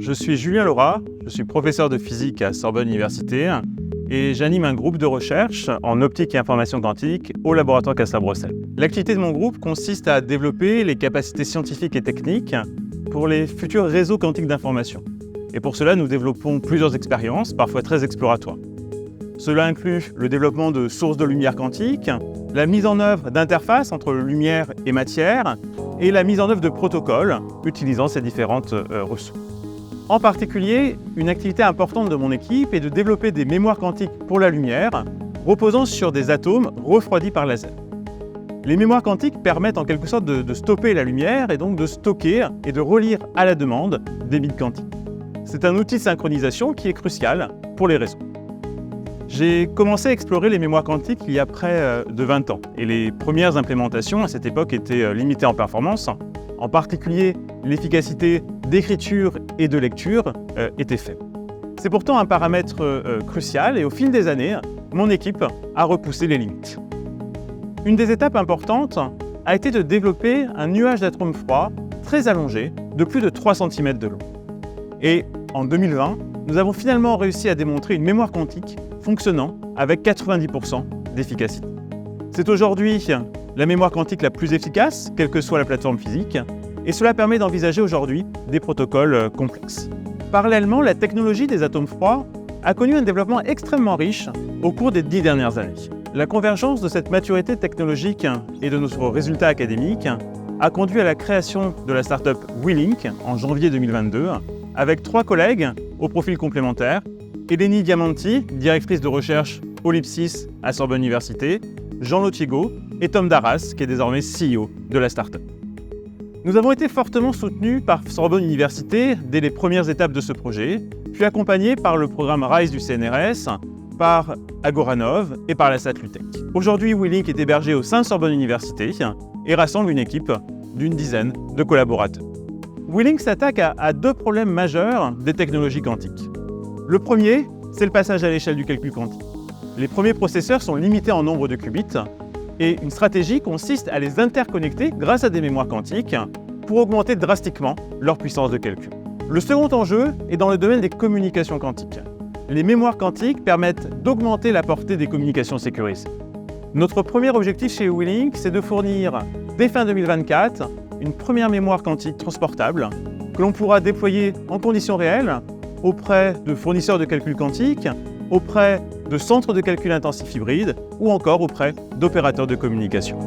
Je suis Julien Laura, je suis professeur de physique à Sorbonne Université et j'anime un groupe de recherche en optique et information quantique au laboratoire Castres-Bruxelles. L'activité de mon groupe consiste à développer les capacités scientifiques et techniques pour les futurs réseaux quantiques d'information. Et pour cela, nous développons plusieurs expériences, parfois très exploratoires. Cela inclut le développement de sources de lumière quantique, la mise en œuvre d'interfaces entre lumière et matière, et la mise en œuvre de protocoles utilisant ces différentes ressources. En particulier, une activité importante de mon équipe est de développer des mémoires quantiques pour la lumière, reposant sur des atomes refroidis par laser. Les mémoires quantiques permettent en quelque sorte de stopper la lumière et donc de stocker et de relire à la demande des bits quantiques. C'est un outil de synchronisation qui est crucial pour les réseaux. J'ai commencé à explorer les mémoires quantiques il y a près de 20 ans et les premières implémentations à cette époque étaient limitées en performance. En particulier, l'efficacité d'écriture et de lecture était faible. C'est pourtant un paramètre crucial et au fil des années, mon équipe a repoussé les limites. Une des étapes importantes a été de développer un nuage d'atomes froids très allongé de plus de 3 cm de long. Et en 2020, nous avons finalement réussi à démontrer une mémoire quantique fonctionnant avec 90% d'efficacité. C'est aujourd'hui la mémoire quantique la plus efficace, quelle que soit la plateforme physique, et cela permet d'envisager aujourd'hui des protocoles complexes. Parallèlement, la technologie des atomes froids a connu un développement extrêmement riche au cours des 10 dernières années. La convergence de cette maturité technologique et de nos résultats académiques a conduit à la création de la start-up WeLink en janvier 2022, avec 3 collègues au profil complémentaire, Eleni Diamanti, directrice de recherche au LIPSIS à Sorbonne Université, Jean Lotiego et Tom Darras, qui est désormais CEO de la start-up. Nous avons été fortement soutenus par Sorbonne Université dès les premières étapes de ce projet, puis accompagnés par le programme RISE du CNRS, par Agoranov et par la Satlutech. Aujourd'hui, WeLink est hébergé au sein de Sorbonne Université et rassemble une équipe d'une dizaine de collaborateurs. WeLink s'attaque à 2 problèmes majeurs des technologies quantiques. Le premier, c'est le passage à l'échelle du calcul quantique. Les premiers processeurs sont limités en nombre de qubits et une stratégie consiste à les interconnecter grâce à des mémoires quantiques pour augmenter drastiquement leur puissance de calcul. Le second enjeu est dans le domaine des communications quantiques. Les mémoires quantiques permettent d'augmenter la portée des communications sécurisées. Notre premier objectif chez WeLink, c'est de fournir, dès fin 2024, une première mémoire quantique transportable que l'on pourra déployer en conditions réelles auprès de fournisseurs de calcul quantique, auprès de centres de calcul intensif hybride ou encore auprès d'opérateurs de communication.